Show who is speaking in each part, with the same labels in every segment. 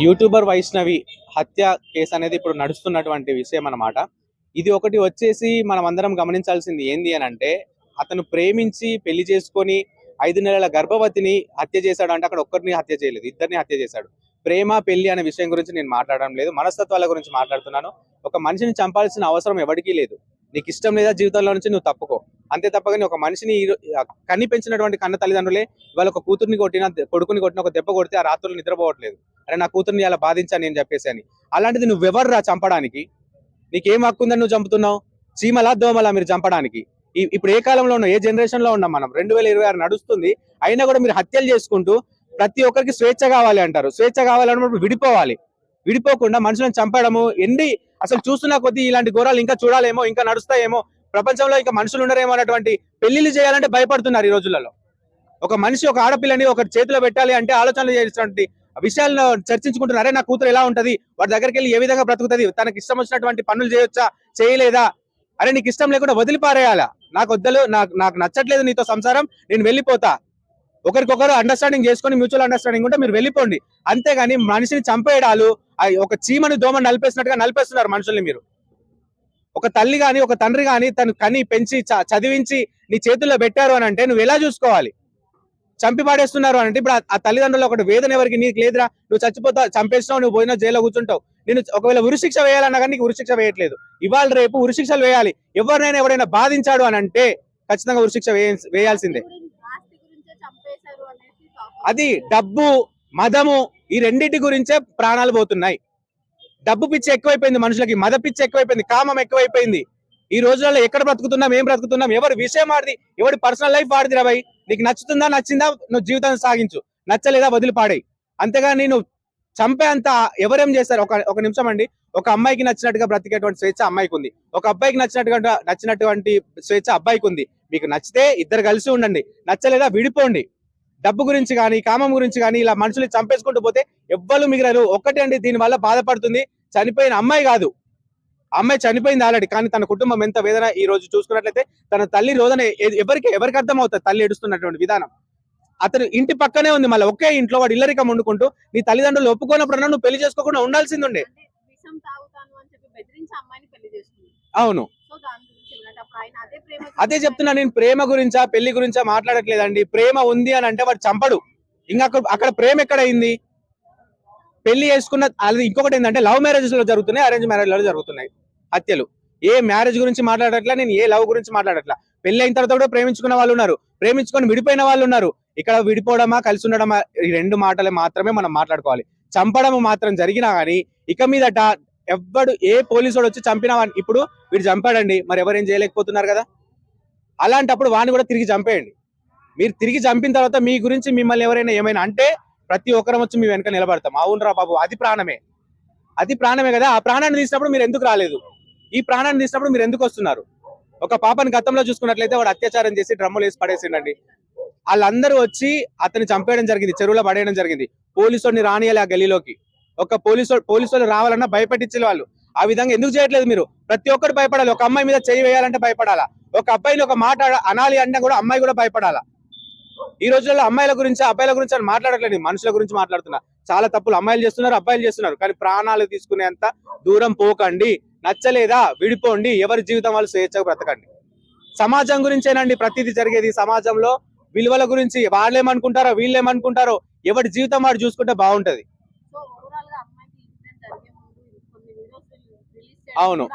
Speaker 1: YouTuber Vaishnavi హత్య case అనేది ఇప్పుడు నడుస్తున్నటువంటి విషయం అన్నమాట. ఇది ఒకటి వచ్చేసి మనం అందరం గమనించాల్సింది ఏంది అని అంటే, అతను ప్రేమించి పెళ్లి చేసుకొని 5 నెలల గర్భవతిని హత్య చేశాడు అంటే అక్కడ ఒక్కరిని హత్య చేయలేదు, ఇద్దరిని హత్య చేశాడు. ప్రేమ పెళ్లి అనే విషయం గురించి నేను మాట్లాడడం లేదు, మనస్తత్వాల గురించి మాట్లాడుతున్నాను. ఒక మనిషిని చంపాల్సిన అవసరం ఎవరికీ లేదు. నీకు ఇష్టం లేదా జీవితంలో నుంచి నువ్వు తప్పుకో, అంతే తప్పగాని ఒక మనిషిని కన్ని పెంచినటువంటి కన్న తల్లిదండ్రులే ఇవాళ ఒక కూతుర్ని కొట్టిన కొడుకుని కొట్టిన ఒక దెబ్బ కొడితే ఆ రాత్రులు నిద్రపోవట్లేదు. అరే నా కూతుర్ని అలా బాధించాను నేను చెప్పేసి అని. అలాంటిది నువ్వెవర్రా చంపడానికి? నీకేం హక్కు ఉందని నువ్వు చంపుతున్నావు? చీమలా దోమలా మీరు చంపడానికి? ఇప్పుడు ఏ కాలంలో ఉన్నాం, ఏ జనరేషన్ లో ఉన్నాం మనం? 2026 నడుస్తుంది, అయినా కూడా మీరు హత్యలు చేసుకుంటూ ప్రతి ఒక్కరికి స్వేచ్ఛ కావాలి అంటారు. స్వేచ్ఛ కావాలన్నప్పుడు విడిపోవాలి. విడిపోకుండా మనుషులను చంపడము ఎండి అసలు చూస్తున్నా కొద్దీ ఇలాంటి ఘోరాలు ఇంకా చూడాలేమో, ఇంకా నడుస్తాయేమో, ప్రపంచంలో ఇంకా మనుషులు ఉండరేమో అన్నటువంటి పెళ్లిళ్ళు చేయాలంటే భయపడుతున్నారు ఈ రోజులలో. ఒక మనిషి ఒక ఆడపిల్లని ఒక చేతిలో పెట్టాలి అంటే ఆలోచనలు చేసినటువంటి విషయాలను చర్చించుకుంటున్నారు. అరే నా కూతురు ఎలా ఉంటది, వాడి దగ్గరికి వెళ్ళి ఏ విధంగా బ్రతుకుతుంది, తనకి ఇష్టం వచ్చినటువంటి పనులు చేయొచ్చా, చేయలేదా, అరే నీకు ఇష్టం లేకుండా వదిలిపారేయాలా, నాకు వద్దలు, నాకు నచ్చట్లేదు నీతో సంసారం, నేను వెళ్ళిపోతా, ఒకరికొకరు అండర్స్టాండింగ్ చేసుకొని మ్యూచువల్ అండర్స్టాండింగ్ ఉంటే మీరు వెళ్ళిపోండి. అంతేగాని మనిషిని చంపేయడాలు, ఒక చీమని దోమని నలిపేసినట్టుగా నలిపేస్తున్నారు మనుషుల్ని మీరు. ఒక తల్లి గాని ఒక తండ్రి గాని తను కని పెంచి చదివించి నీ చేతుల్లో పెట్టారు అని అంటే నువ్వు ఎలా చూసుకోవాలి? చంపి పాడేస్తున్నారు అంటే ఇప్పుడు ఆ తల్లిదండ్రులు ఒకటి వేదన ఎవరికి? నీకు లేదురా, నువ్వు చచ్చిపోతా, చంపేసినావు, నువ్వు పోయినా జైల్లో కూర్చుంటావు. నేను ఒకవేళ ఉరిశిక్ష వేయాలన్నా కానీ నీకు ఉరిశిక్ష వేయట్లేదు. ఇవాళ రేపు ఉరిశిక్షలు వేయాలి. ఎవరినైనా ఎవరైనా బాధించాడు అని అంటే ఖచ్చితంగా ఉరిశిక్ష వేయాల్సిందే. అది డబ్బు మదము ఈ రెండింటి గురించే ప్రాణాలు పోతున్నాయి. డబ్బు పిచ్చి ఎక్కువైపోయింది మనుషులకి, మద పిచ్చి ఎక్కువైపోయింది, కామం ఎక్కువైపోయింది. ఈ రోజులలో ఎక్కడ బ్రతుకుతున్నాం, ఏం బ్రతుకుతున్నాం, ఎవరి విషయం ఆడిది, ఎవరి పర్సనల్ లైఫ్ ఆడిది రా భయ్. నీకు నచ్చుతుందా, నచ్చిందా నువ్వు జీవితాన్ని సాగించు, నచ్చలేదా వదిలిపాడాయి. అంతేగాని నేను చంపే అంత ఎవరేం చేస్తారు? ఒక నిమిషం అండి. ఒక అమ్మాయికి నచ్చినట్టుగా బ్రతికేటువంటి స్వేచ్ఛ అమ్మాయికి ఉంది, ఒక అబ్బాయికి నచ్చినటువంటి స్వేచ్ఛ అబ్బాయికి ఉంది. మీకు నచ్చితే ఇద్దరు కలిసి ఉండండి, నచ్చలేదా విడిపోండి. డబ్బు గురించి కానీ కామం గురించి కానీ ఇలా మనుషులు చంపేసుకుంటూ పోతే ఎవ్వరు మిగిలరు. ఒక్కటే అండి, దీని వల్ల బాధపడుతుంది చనిపోయిన అమ్మాయి కాదు. అమ్మాయి చనిపోయింది ఆల్రెడీ, కానీ తన కుటుంబం ఎంత వేదన ఈ రోజు చూసుకున్నట్లయితే, తన తల్లి రోజున ఎవరికి అర్థం అవుతుంది తల్లి ఏడుస్తున్నటువంటి విధానం. అతను ఇంటి పక్కనే ఉంది, మళ్ళీ ఒకే ఇంట్లో వాడు ఇల్లరికం వండుకుంటూ నీ తల్లిదండ్రులు ఒప్పుకోనప్పుడన్నా నువ్వు పెళ్లి చేసుకోకుండా ఉండాల్సింది ఉండే. అవును, అదే చెప్తున్నా నేను. ప్రేమ గురించా పెళ్లి గురించా మాట్లాడట్లేదండి. ప్రేమ ఉంది అని అంటే వాడు చంపడు. ఇంకా అక్కడ ప్రేమ ఎక్కడైంది? పెళ్లి చేసుకున్న అది. ఇంకొకటి ఏంటంటే లవ్ మ్యారేజెస్ లో జరుగుతున్నాయి, అరేంజ్ మ్యారేజ్ లో జరుగుతున్నాయి హత్యలు. ఏ మ్యారేజ్ గురించి మాట్లాడట్లా నేను, ఏ లవ్ గురించి మాట్లాడట్లా. పెళ్లి అయిన తర్వాత కూడా ప్రేమించుకున్న వాళ్ళు ఉన్నారు, ప్రేమించుకొని విడిపోయిన వాళ్ళు ఉన్నారు. ఇక్కడ విడిపోవడమా కలిసి ఉండడమా ఈ రెండు మాటలే మాత్రమే మనం మాట్లాడుకోవాలి. చంపడం మాత్రం జరిగినా కానీ ఇక మీదట ఏ పోలీసు వాడు వచ్చి చంపినా, ఇప్పుడు వీడు చంపాడండి మరి ఎవరేం చేయలేకపోతున్నారు కదా, అలాంటప్పుడు వాడిని కూడా తిరిగి చంపేయండి. మీరు తిరిగి చంపిన తర్వాత మీ గురించి మిమ్మల్ని ఎవరైనా ఏమైనా అంటే ప్రతి ఒక్కరం వచ్చి మీ వెనక నిలబడతాం. అవునరా బాబు, అది ప్రాణమే కదా. ఆ ప్రాణాన్ని తీసినప్పుడు మీరు ఎందుకు రాలేదు? ఈ ప్రాణాన్ని తీసినప్పుడు మీరు ఎందుకు వస్తున్నారు? ఒక పాపని గతంలో చూసుకున్నట్లయితే వాడు అత్యాచారం చేసి డ్రమ్ములు వేసి పడేసిండండి. వాళ్ళందరూ వచ్చి అతన్ని చంపేయడం జరిగింది, చెరువులో పడేయడం జరిగింది. పోలీసుని రానియాలి ఆ గల్లీలోకి. ఒక పోలీసు రావాలన్నా భయపెట్టించే వాళ్ళు. ఆ విధంగా ఎందుకు చేయట్లేదు మీరు? ప్రతి ఒక్కరు భయపడాలి. ఒక అమ్మాయి మీద చేయి వేయాలంటే భయపడాలా, ఒక అబ్బాయిని ఒక మాట అనాలి అంటే కూడా అమ్మాయి కూడా భయపడాలా. ఈ రోజుల్లో అమ్మాయిల గురించి అబ్బాయిల గురించి అని మాట్లాడట్లేదు, మనుషుల గురించి మాట్లాడుతున్నా. చాలా తప్పులు అమ్మాయిలు చేస్తున్నారు, అబ్బాయిలు చేస్తున్నారు, కానీ ప్రాణాలు తీసుకునేంత దూరం పోకండి. నచ్చలేదా విడిపోండి, ఎవరి జీవితం వాళ్ళు స్వేచ్ఛగా బ్రతకండి. సమాజం గురించేనండి ప్రతిదీ జరిగేది. సమాజంలో విలువల గురించి వాళ్ళేమనుకుంటారో వీళ్ళేమనుకుంటారో ఎవరి జీవితం వాడు చూసుకుంటే బాగుంటది. అవును,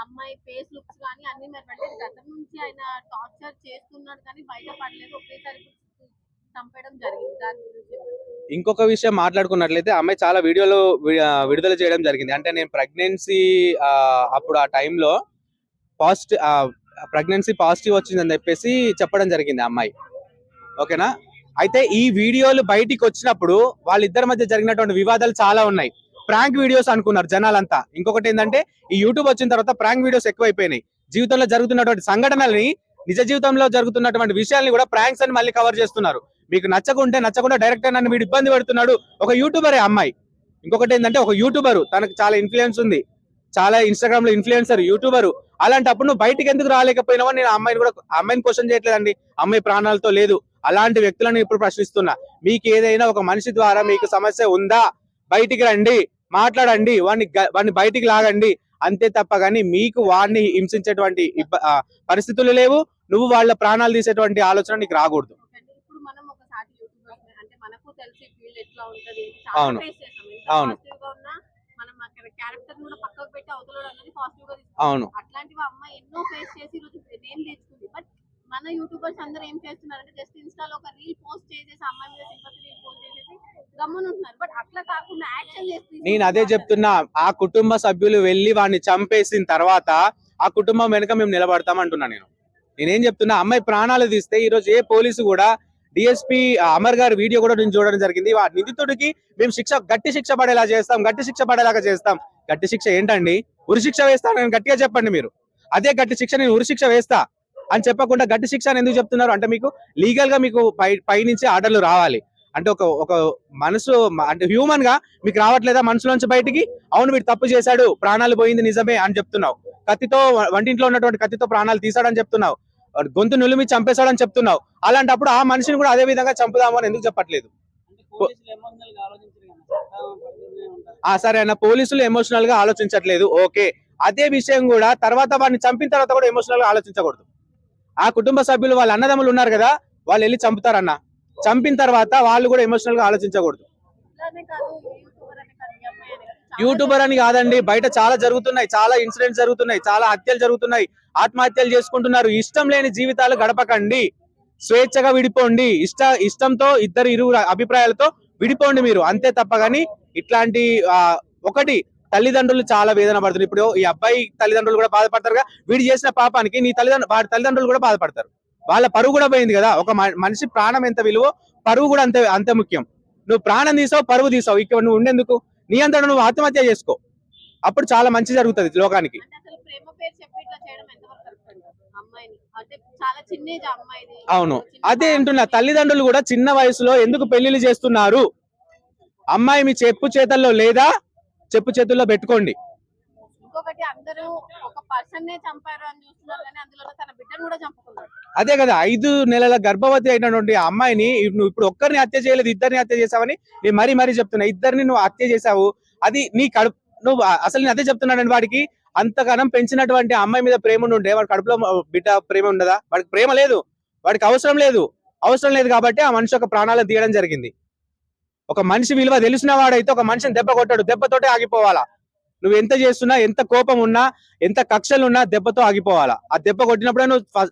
Speaker 2: అమ్మాయి ఫేస్ లుక్స్ కానీ అన్ని గతం నుంచి ఆయన టార్చర్ చేస్తున్నాడు కానీ బయటపడలేదు, ఒకేసారి చంపడం జరిగింది. దాని గురించి
Speaker 1: ఇంకొక విషయం మాట్లాడుకున్నట్లయితే అమ్మాయి చాలా వీడియోలు విడుదల చేయడం జరిగింది. అంటే నేను ప్రెగ్నెన్సీ అప్పుడు ఆ టైంలో ప్రెగ్నెన్సీ పాజిటివ్ వచ్చిందని చెప్పేసి చెప్పడం జరిగింది అమ్మాయి. ఓకేనా? అయితే ఈ వీడియోలు బయటికి వచ్చినప్పుడు వాళ్ళిద్దరి మధ్య జరిగినటువంటి వివాదాలు చాలా ఉన్నాయి. ప్రాంక్ వీడియోస్ అనుకున్నారు జనాలంతా. ఇంకొకటి ఏంటంటే ఈ యూట్యూబ్ వచ్చిన తర్వాత ప్రాంక్ వీడియోస్ ఎక్కువైపోయినాయి. జీవితంలో జరుగుతున్నటువంటి సంఘటనల్ని, నిజ జీవితంలో జరుగుతున్నటువంటి విషయాల్ని కూడా ప్రాంక్స్ అని మళ్ళీ కవర్ చేస్తున్నారు. మీకు నచ్చకుండా డైరెక్టర్ నన్ను వీడు ఇబ్బంది పెడుతున్నాడు. ఒక యూట్యూబరే అమ్మాయి. ఇంకొకటి ఏంటంటే ఒక యూట్యూబరు, తనకు చాలా ఇన్ఫ్లుయెన్స్ ఉంది, చాలా ఇన్స్టాగ్రామ్ లో ఇన్ఫ్లుయెన్సర్ యూట్యూబరు. అలాంటప్పుడు నువ్వు బయటికి ఎందుకు రాలేకపోయినావో నేను అమ్మాయిని క్వశ్చన్ చేయట్లేదండి. అమ్మాయి ప్రాణాలతో లేదు, అలాంటి వ్యక్తులను ఇప్పుడు ప్రశ్నిస్తున్నా. మీకు ఏదైనా ఒక మనిషి ద్వారా మీకు సమస్య ఉందా, బయటికి రండి, మాట్లాడండి, వాడిని బయటికి లాగండి, అంతే తప్ప కానీ మీకు వాడిని హింసించేటువంటి పరిస్థితులు లేవు. నువ్వు వాళ్ళ ప్రాణాలు తీసేటువంటి ఆలోచన నీకు రాకూడదు.
Speaker 2: ఇప్పుడు మనం ఒకసారి యూట్యూబర్స్ అంటే మనకు తెలిసి ఫీల్డ్ ఎట్లా ఉంటది, చాలా
Speaker 1: అవును.
Speaker 2: ఫేస్ చేసాం. ఎంత
Speaker 1: అవును.
Speaker 2: పాజిటివ్ గా ఉన్నా మనం అక్కడ క్యారెక్టర్ కూడా పక్కకు పెట్టి అవతల అన్నది పాజిటివ్ గా
Speaker 1: అవును.
Speaker 2: తీసుకుంటాం. అట్లాంటివి అమ్మాయి ఎన్నో ఫేస్ చేసి ఈరోజు నేమ్ తెచ్చుకుంది. బట్ మన యూట్యూబర్స్ అందరూ ఏం చేస్తున్నారంటే జస్ట్ ఇన్స్టాలో ఒక రీల్ పోస్ట్ చేసేసి అమ్మాయి మీద సింపతి రీల్ పోస్ట్ చేసేసి గమ్మునుంటున్నారు. బట్ అట్లా కాకుండా యాక్షన్ చేసి
Speaker 1: నేను అదే చెప్తున్నా, ఆ కుటుంబ సభ్యులు వెళ్ళి వాడిని చంపేసిన తర్వాత ఆ కుటుంబం వెనుక మేము నిలబడతాం అంటున్నా. నేనేం చెప్తున్నా, అమ్మాయి ప్రాణాలు తీస్తే ఈ రోజు ఏ పోలీసు కూడా, డిఎస్పీ అమర్ గారి వీడియో కూడా నేను చూడడం జరిగింది, ఆ నిందితుడికి మేము గట్టి శిక్ష పడేలా చేస్తాం, గట్టి శిక్ష పడేలాగా చేస్తాం. గట్టి శిక్ష ఏంటండి? ఉరి శిక్ష వేస్తాను నేను, గట్టిగా చెప్పండి మీరు. అదే గట్టి శిక్ష నేను ఉరి శిక్ష వేస్తా అని చెప్పకుండా గట్టి శిక్ష అని ఎందుకు చెప్తున్నారు అంటే, మీకు లీగల్ గా మీకు పైనుంచి ఆర్డర్లు రావాలి అంటే, ఒక మనసు అంటే హ్యూమన్ గా మీకు రావట్లేదా మనసులోంచి బయటికి? అవును వీడు తప్పు చేశాడు, ప్రాణాలు పోయింది నిజమే అని చెప్తున్నావు. కత్తితో, వంటింట్లో ఉన్నటువంటి కత్తితో ప్రాణాలు తీసాడని చెప్తున్నావు, గొంతు నులిమి చంపేశాడని చెప్తున్నావు. అలాంటప్పుడు ఆ మనిషిని కూడా అదే విధంగా చంపుదాము అని ఎందుకు చెప్పట్లేదు? సరే అన్న, పోలీసులు ఎమోషనల్ గా ఆలోచించట్లేదు, ఓకే. అదే విషయం కూడా తర్వాత వాడిని చంపిన తర్వాత కూడా ఎమోషనల్ గా ఆలోచించకూడదు. ఆ కుటుంబ సభ్యులు వాళ్ళ అన్నదమ్ములు ఉన్నారు కదా, వాళ్ళు వెళ్ళి చంపుతారన్న, చంపిన తర్వాత వాళ్ళు కూడా ఎమోషనల్ గా ఆలోచించకూడదు. యూట్యూబర్ అని కాదండి, బయట చాలా జరుగుతున్నాయి, చాలా ఇన్సిడెంట్స్ జరుగుతున్నాయి, చాలా హత్యలు జరుగుతున్నాయి, ఆత్మహత్యలు చేసుకుంటున్నారు. ఇష్టం లేని జీవితాలు గడపకండి, స్వేచ్ఛగా విడిపోండి. ఇష్టంతో ఇరువురు అభిప్రాయాలతో విడిపోండి మీరు, అంతే తప్ప గానీ ఇట్లాంటి ఒకటి తల్లిదండ్రులు చాలా వేదన పడుతున్నారు. ఇప్పుడు ఈ అబ్బాయి తల్లిదండ్రులు కూడా బాధపడతారుగా, వీడు చేసిన పాపానికి వాడి తల్లిదండ్రులు కూడా బాధపడతారు. వాళ్ళ పరువు కూడా పోయింది కదా. ఒక మనిషి ప్రాణం ఎంత విలువో పరువు కూడా అంతే ముఖ్యం. నువ్వు ప్రాణం తీసావు, పరువు తీసావు, ఇక్కడ నువ్వు ఉండేందుకు? నీ అంతా నువ్వు ఆత్మహత్య చేసుకో, అప్పుడు చాలా మంచి జరుగుతుంది లోకానికి. అవును, అదే అంటున్నా, తల్లిదండ్రులు కూడా చిన్న వయసులో ఎందుకు పెళ్లిళ్ళు చేస్తున్నారు? అమ్మాయి మీ చెప్పు చేతల్లో లేదా, చెప్పు చేతుల్లో పెట్టుకోండి.
Speaker 2: ఇంకొకటి, అందరూ ఒక పర్సన్ నే చంపారు అని చూస్తున్నారు కానీ అందులో తన బిడ్డను కూడా చంపుకున్నారు.
Speaker 1: అదే కదా, 5 నెలల గర్భవతి అయినటువంటి అమ్మాయిని నువ్వు ఇప్పుడు ఒక్కరిని హత్య చేయలేదు, ఇద్దరిని హత్య చేసావని నేను మరీ చెప్తున్నా. ఇద్దరిని నువ్వు హత్య చేసావు, అది నీ కడుపు. నువ్వు అసలు నేను అదే చెప్తున్నానండి, వాడికి అంతగానం పెంచినటువంటి అమ్మాయి మీద ప్రేమ ఉండే, వాడి కడుపులో బిడ్డ ప్రేమ ఉండదా? వాడికి ప్రేమ లేదు, వాడికి అవసరం లేదు కాబట్టి ఆ మనిషి ఒక ప్రాణాలను తీయడం జరిగింది. ఒక మనిషి విలువ తెలిసిన వాడైతే ఒక మనిషిని దెబ్బ కొట్టాడు, దెబ్బతోటే ఆగిపోవాలా. నువ్వు ఎంత చేస్తున్నా, ఎంత కోపం ఉన్నా, ఎంత కక్షలు ఉన్నా దెబ్బతో ఆగిపోవాలా. ఆ దెబ్బ కొట్టినప్పుడే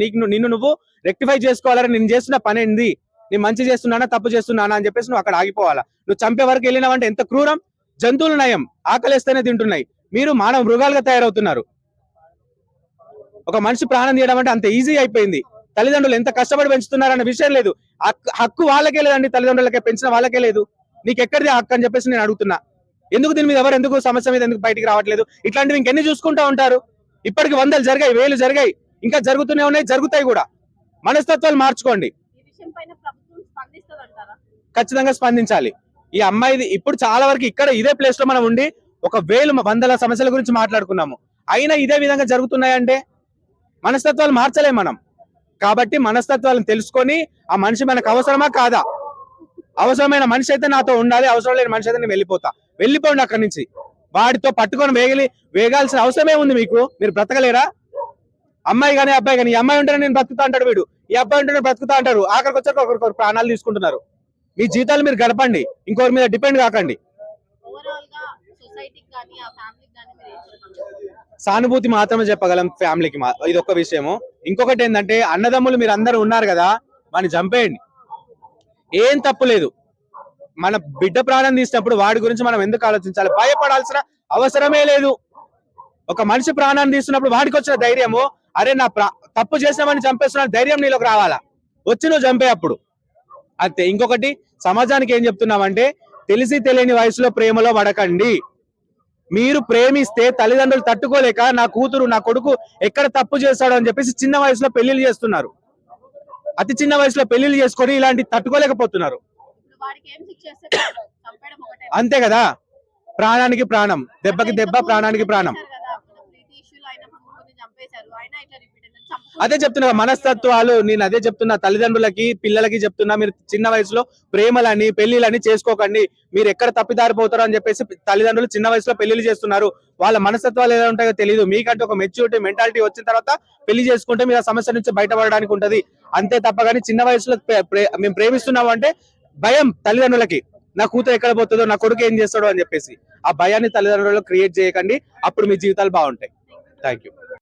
Speaker 1: నిన్ను నువ్వు రెక్టిఫై చేసుకోవాలని, నేను చేస్తున్న పని ఏంది, నేను మంచి చేస్తున్నానా తప్పు చేస్తున్నానా అని చెప్పేసి నువ్వు అక్కడ ఆగిపోవాలా. నువ్వు చంపే వరకు వెళ్ళినావంటే ఎంత క్రూరం. జంతువులు నయం, ఆకలిస్తేనే తింటున్నాయి, మీరు మానవ మృగాలుగా తయారవుతున్నారు. ఒక మనిషి ప్రాణం తీయడం అంటే అంత ఈజీ అయిపోయింది. తల్లిదండ్రులు ఎంత కష్టపడి పెంచుతున్నారన్న విషయం లేదు. హక్కు వాళ్ళకే లేదండి, తల్లిదండ్రులకే, పెంచిన వాళ్ళకే లేదు. నీకు ఎక్కడిది హక్కు అని చెప్పేసి నేను అడుగుతున్నా. ఎందుకు దీని మీద ఎందుకు సమస్య మీద ఎందుకు బయటికి రావట్లేదు? ఇట్లాంటివి ఇంకెన్ని చూసుకుంటా ఉంటారు? ఇప్పటికి 100 జరిగాయి, 1000 జరిగాయి, ఇంకా జరుగుతూనే ఉన్నాయి, జరుగుతాయి కూడా. మనస్తత్వాలు మార్చుకోండి. ఖచ్చితంగా స్పందించాలి. ఈ అమ్మాయిది ఇప్పుడు చాలా వరకు ఇక్కడ ఇదే ప్లేస్ లో మనం ఉండి 1,000 సమస్యల గురించి మాట్లాడుకున్నాము, అయినా ఇదే విధంగా జరుగుతున్నాయంటే మనస్తత్వాలు మార్చలేం మనం. కాబట్టి మనస్తత్వాలను తెలుసుకొని ఆ మనిషి మనకు అవసరమా కాదా, అవసరమైన మనిషి అయితే నాతో ఉండాలి, అవసరం లేని మనిషి అయితే నేను వెళ్ళిపోండి అక్కడి నుంచి. వాడితో పట్టుకొని వేగాల్సిన అవసరమే ఉంది మీకు? మీరు బ్రతకలేరా? అమ్మాయి కానీ అబ్బాయి కానీ, ఈ అమ్మాయి ఉంటేనే నేను బ్రతుకుతా అంటాడు వీడు, ఈ అబ్బాయి ఉంటేనే బ్రతుకుతా అంటారు. ఆఖరికి వచ్చాక ఒకరికొకరు ప్రాణాలు తీసుకుంటున్నారు. మీ జీతాలు మీరు గడపండి, ఇంకొకరి మీద డిపెండ్ కాకండి. సానుభూతి మాత్రమే చెప్పగలం ఫ్యామిలీకి, ఇది ఒక్క విషయము. ఇంకొకటి ఏంటంటే, అన్నదమ్ములు మీరు అందరూ ఉన్నారు కదా, వాడిని చంపేయండి, ఏం తప్పు లేదు. మన బిడ్డ ప్రాణం తీసినప్పుడు వాడి గురించి మనం ఎందుకు ఆలోచించాలి? భయపడాల్సిన అవసరమే లేదు. ఒక మనిషి ప్రాణాన్ని తీస్తున్నప్పుడు వాడికి వచ్చిన ధైర్యము, అరే నా తప్పు చేసామని చంపేస్తున్న ధైర్యం నీలోకి రావాలా, వచ్చి నువ్వు చంపే అప్పుడు అంతే. ఇంకొకటి, సమాజానికి ఏం చెప్తున్నామంటే, తెలిసి తెలియని వయసులో ప్రేమలో పడకండి. మీరు ప్రేమిస్తే తల్లిదండ్రులు తట్టుకోలేక నా కూతురు నా కొడుకు ఎక్కడ తప్పు చేస్తాడు అని చెప్పేసి చిన్న వయసులో పెళ్లిళ్ళు చేస్తున్నారు. అతి చిన్న వయసులో పెళ్లిళ్ళు చేసుకొని ఇలాంటి తట్టుకోలేకపోతున్నారు. అంతే కదా, ప్రాణానికి ప్రాణం, దెబ్బకి దెబ్బ, ప్రాణానికి ప్రాణం. అదే చెప్తున్నా మనస్తత్వాలు, నేను అదే చెప్తున్నా తల్లిదండ్రులకి పిల్లలకి చెప్తున్నా, మీరు చిన్న వయసులో ప్రేమలని పెళ్లిలని చేసుకోకండి, మీరు ఎక్కడ తప్పిదారిపోతారో అని చెప్పేసి తల్లిదండ్రులు చిన్న వయసులో పెళ్లిళ్ళు చేస్తున్నారు. వాళ్ళ మనస్తత్వాలు ఎలా ఉంటాయో తెలియదు. మీకంటే ఒక మెచ్యూరిటీ మెంటాలిటీ వచ్చిన తర్వాత పెళ్లి చేసుకుంటే మీరు ఆ సమస్య నుంచి బయటపడడానికి ఉంటది. అంతే తప్ప కానీ చిన్న వయసులో మేము ప్రేమిస్తున్నాం అంటే భయం తల్లిదండ్రులకి, నా కూతురు ఎక్కడ పోతుందో, నా కొడుకు ఏం చేస్తాడో అని చెప్పేసి ఆ భయాన్ని తల్లిదండ్రులు క్రియేట్ చేయకండి. అప్పుడు మీ జీవితాలు బాగుంటాయి. Thank you.